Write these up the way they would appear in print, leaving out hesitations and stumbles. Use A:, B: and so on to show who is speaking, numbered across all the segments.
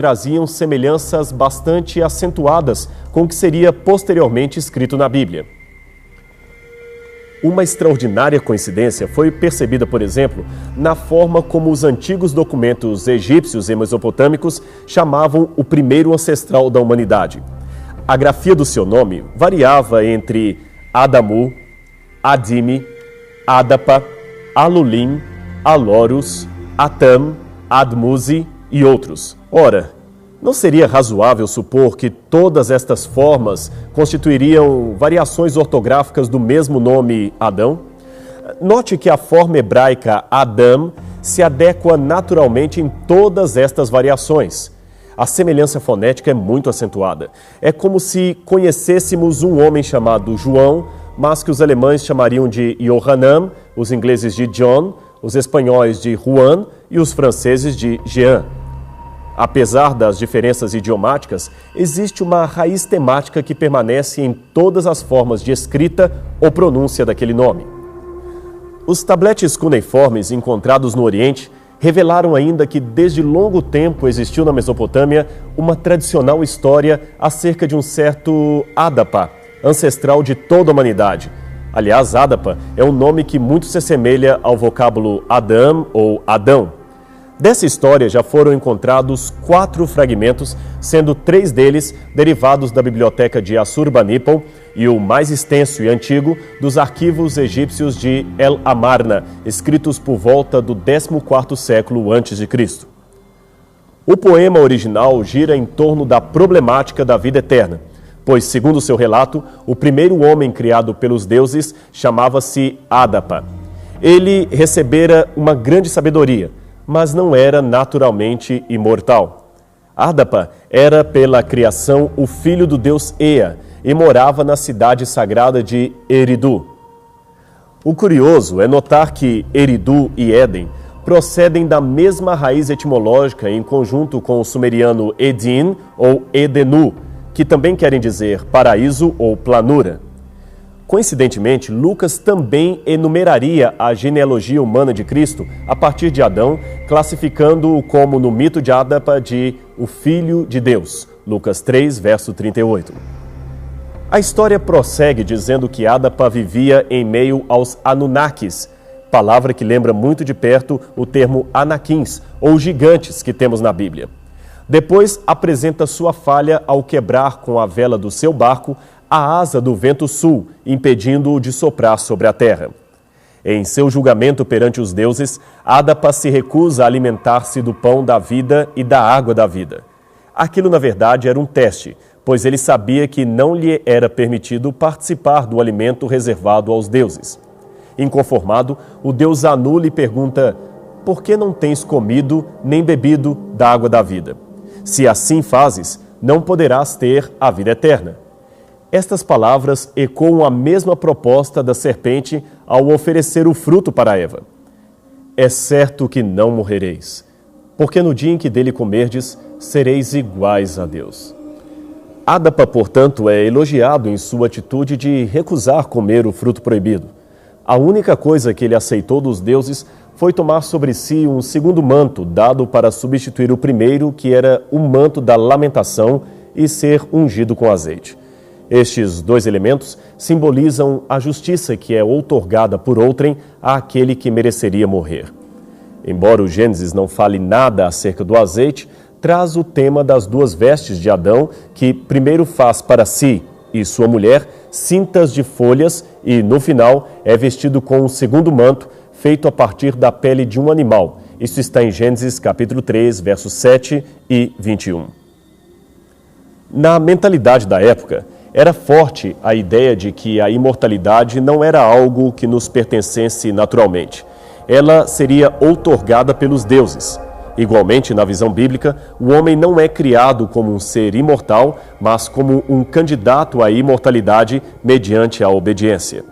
A: traziam semelhanças bastante acentuadas com o que seria posteriormente escrito na Bíblia. Uma extraordinária coincidência foi percebida, por exemplo, na forma como os antigos documentos egípcios e mesopotâmicos chamavam o primeiro ancestral da humanidade. A grafia do seu nome variava entre Adamu, Adime, Adapa, Alulim, Alorus, Atam, Admuzi e outros. Ora, não seria razoável supor que todas estas formas constituiriam variações ortográficas do mesmo nome Adão? Note que a forma hebraica Adam se adequa naturalmente em todas estas variações. A semelhança fonética é muito acentuada. É como se conhecêssemos um homem chamado João, mas que os alemães chamariam de Johanan, os ingleses de John, os espanhóis de Juan e os franceses de Jean. Apesar das diferenças idiomáticas, existe uma raiz temática que permanece em todas as formas de escrita ou pronúncia daquele nome. Os tabletes cuneiformes encontrados no Oriente revelaram ainda que desde longo tempo existiu na Mesopotâmia uma tradicional história acerca de um certo Adapa, ancestral de toda a humanidade. Aliás, Adapa é um nome que muito se assemelha ao vocábulo Adam ou Adão. Dessa história já foram encontrados 4 fragmentos, sendo 3 deles derivados da biblioteca de Assurbanipal e o mais extenso e antigo dos arquivos egípcios de El Amarna, escritos por volta do 14º século a.C. O poema original gira em torno da problemática da vida eterna, pois, segundo seu relato, o primeiro homem criado pelos deuses chamava-se Adapa. Ele recebera uma grande sabedoria, mas não era naturalmente imortal. Adapa era pela criação o filho do deus Ea e morava na cidade sagrada de Eridu. O curioso é notar que Eridu e Éden procedem da mesma raiz etimológica em conjunto com o sumeriano Edin ou Edenu, que também querem dizer paraíso ou planura. Coincidentemente, Lucas também enumeraria a genealogia humana de Cristo a partir de Adão, classificando-o como no mito de Adapa de o Filho de Deus, Lucas 3, verso 38. A história prossegue dizendo que Adapa vivia em meio aos Anunnakis, palavra que lembra muito de perto o termo Anaquins, ou gigantes que temos na Bíblia. Depois apresenta sua falha ao quebrar com a vela do seu barco a asa do vento sul, impedindo-o de soprar sobre a terra. Em seu julgamento perante os deuses, Adapa se recusa a alimentar-se do pão da vida e da água da vida. Aquilo, na verdade, era um teste, pois ele sabia que não lhe era permitido participar do alimento reservado aos deuses. Inconformado, o deus Anu lhe pergunta: por que não tens comido nem bebido da água da vida? Se assim fazes, não poderás ter a vida eterna. Estas palavras ecoam a mesma proposta da serpente ao oferecer o fruto para Eva. É certo que não morrereis, porque no dia em que dele comerdes, sereis iguais a Deus. Adapa, portanto, é elogiado em sua atitude de recusar comer o fruto proibido. A única coisa que ele aceitou dos deuses foi tomar sobre si um segundo manto, dado para substituir o primeiro, que era o manto da lamentação, e ser ungido com azeite. Estes 2 elementos simbolizam a justiça que é outorgada por outrem àquele que mereceria morrer. Embora o Gênesis não fale nada acerca do azeite, traz o tema das 2 vestes de Adão, que primeiro faz para si e sua mulher cintas de folhas e, no final, é vestido com um segundo manto feito a partir da pele de um animal. Isso está em Gênesis capítulo 3, versos 7 e 21. Na mentalidade da época, era forte a ideia de que a imortalidade não era algo que nos pertencesse naturalmente. Ela seria outorgada pelos deuses. Igualmente, na visão bíblica, o homem não é criado como um ser imortal, mas como um candidato à imortalidade mediante a obediência.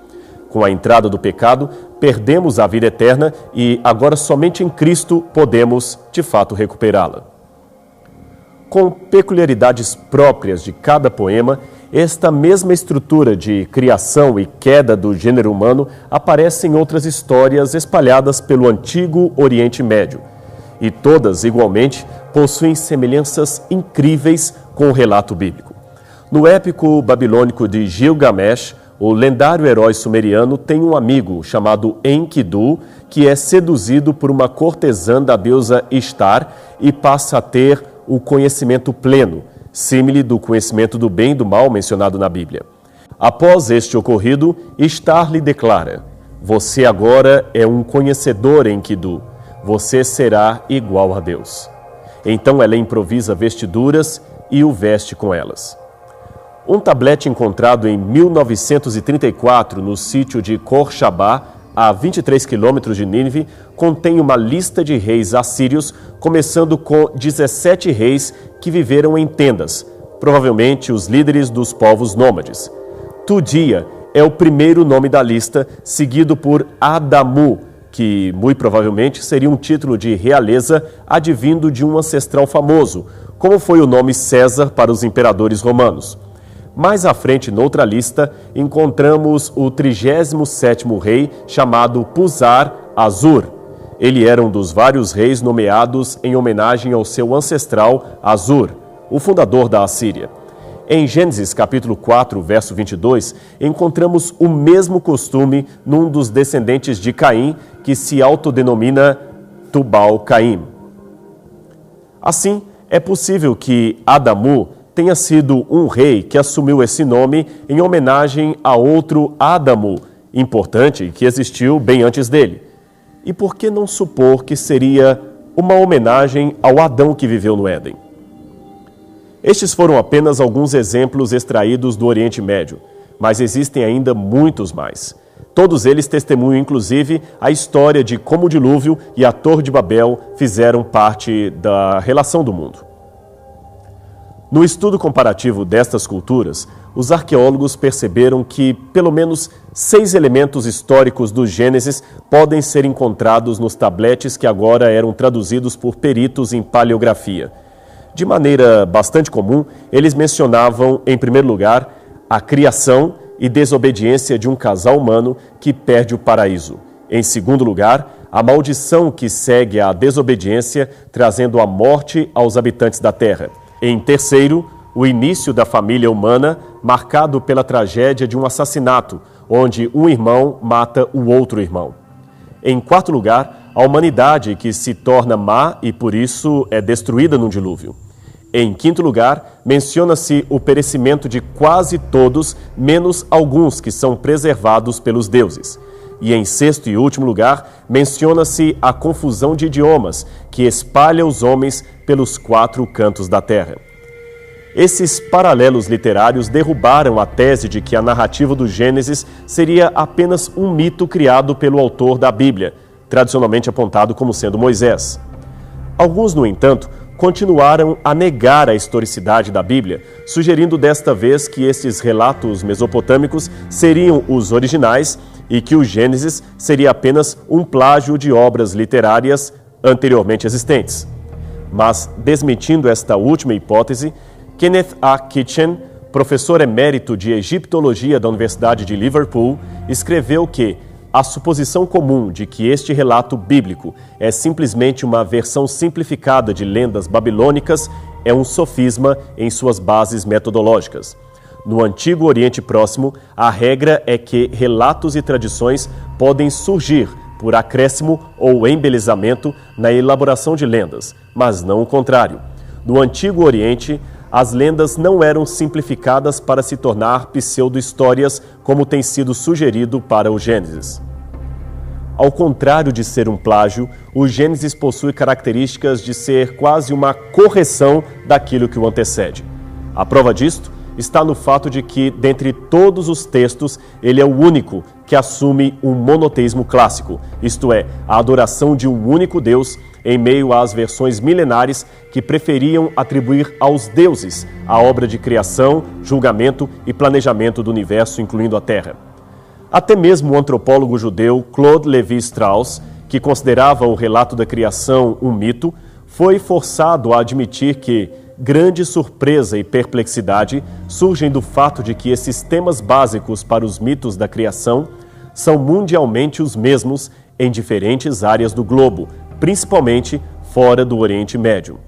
A: Com a entrada do pecado, perdemos a vida eterna e agora somente em Cristo podemos, de fato, recuperá-la. Com peculiaridades próprias de cada poema, esta mesma estrutura de criação e queda do gênero humano aparece em outras histórias espalhadas pelo antigo Oriente Médio. E todas, igualmente, possuem semelhanças incríveis com o relato bíblico. No épico babilônico de Gilgamesh, o lendário herói sumeriano tem um amigo chamado Enkidu, que é seduzido por uma cortesã da deusa Ishtar e passa a ter o conhecimento pleno, símile do conhecimento do bem e do mal mencionado na Bíblia. Após este ocorrido, Ishtar lhe declara: "Você agora é um conhecedor, Enkidu. Você será igual a Deus." Então ela improvisa vestiduras e o veste com elas. Um tablete encontrado em 1934 no sítio de Khor-Shabba, a 23 quilômetros de Nínive, contém uma lista de reis assírios, começando com 17 reis que viveram em tendas, provavelmente os líderes dos povos nômades. Tudia é o primeiro nome da lista, seguido por Adamu, que muito provavelmente seria um título de realeza advindo de um ancestral famoso, como foi o nome César para os imperadores romanos. Mais à frente, noutra lista, encontramos o 37º rei, chamado Puzar-Azur. Ele era um dos vários reis nomeados em homenagem ao seu ancestral Azur, o fundador da Assíria. Em Gênesis capítulo 4, verso 22, encontramos o mesmo costume num dos descendentes de Caim, que se autodenomina Tubal-Caim. Assim, é possível que Adamu tenha sido um rei que assumiu esse nome em homenagem a outro Adamu, importante, que existiu bem antes dele. E por que não supor que seria uma homenagem ao Adão que viveu no Éden? Estes foram apenas alguns exemplos extraídos do Oriente Médio, mas existem ainda muitos mais. Todos eles testemunham, inclusive, a história de como o dilúvio e a Torre de Babel fizeram parte da relação do mundo. No estudo comparativo destas culturas, os arqueólogos perceberam que pelo menos 6 elementos históricos do Gênesis podem ser encontrados nos tabletes que agora eram traduzidos por peritos em paleografia. De maneira bastante comum, eles mencionavam, em primeiro lugar, a criação e desobediência de um casal humano que perde o paraíso. Em segundo lugar, a maldição que segue à desobediência, trazendo a morte aos habitantes da terra. Em terceiro, o início da família humana, marcado pela tragédia de um assassinato, onde um irmão mata o outro irmão. Em quarto lugar, a humanidade que se torna má e por isso é destruída num dilúvio. Em quinto lugar, menciona-se o perecimento de quase todos, menos alguns que são preservados pelos deuses. E em sexto e último lugar, menciona-se a confusão de idiomas, que espalha os homens pelos 4 cantos da terra. Esses paralelos literários derrubaram a tese de que a narrativa do Gênesis seria apenas um mito criado pelo autor da Bíblia, tradicionalmente apontado como sendo Moisés. Alguns, no entanto, continuaram a negar a historicidade da Bíblia, sugerindo desta vez que estes relatos mesopotâmicos seriam os originais e que o Gênesis seria apenas um plágio de obras literárias anteriormente existentes. Mas, desmentindo esta última hipótese, Kenneth A. Kitchen, professor emérito de egiptologia da Universidade de Liverpool, escreveu que a suposição comum de que este relato bíblico é simplesmente uma versão simplificada de lendas babilônicas é um sofisma em suas bases metodológicas. No Antigo Oriente Próximo, a regra é que relatos e tradições podem surgir por acréscimo ou embelezamento na elaboração de lendas, mas não o contrário. No Antigo Oriente, as lendas não eram simplificadas para se tornar pseudo-histórias, como tem sido sugerido para o Gênesis. Ao contrário de ser um plágio, o Gênesis possui características de ser quase uma correção daquilo que o antecede. A prova disto está no fato de que, dentre todos os textos, ele é o único que assume um monoteísmo clássico, isto é, a adoração de um único Deus, em meio às versões milenares que preferiam atribuir aos deuses a obra de criação, julgamento e planejamento do universo, incluindo a Terra. Até mesmo o antropólogo judeu Claude Lévi-Strauss, que considerava o relato da criação um mito, foi forçado a admitir que grande surpresa e perplexidade surgem do fato de que esses temas básicos para os mitos da criação são mundialmente os mesmos em diferentes áreas do globo, principalmente fora do Oriente Médio.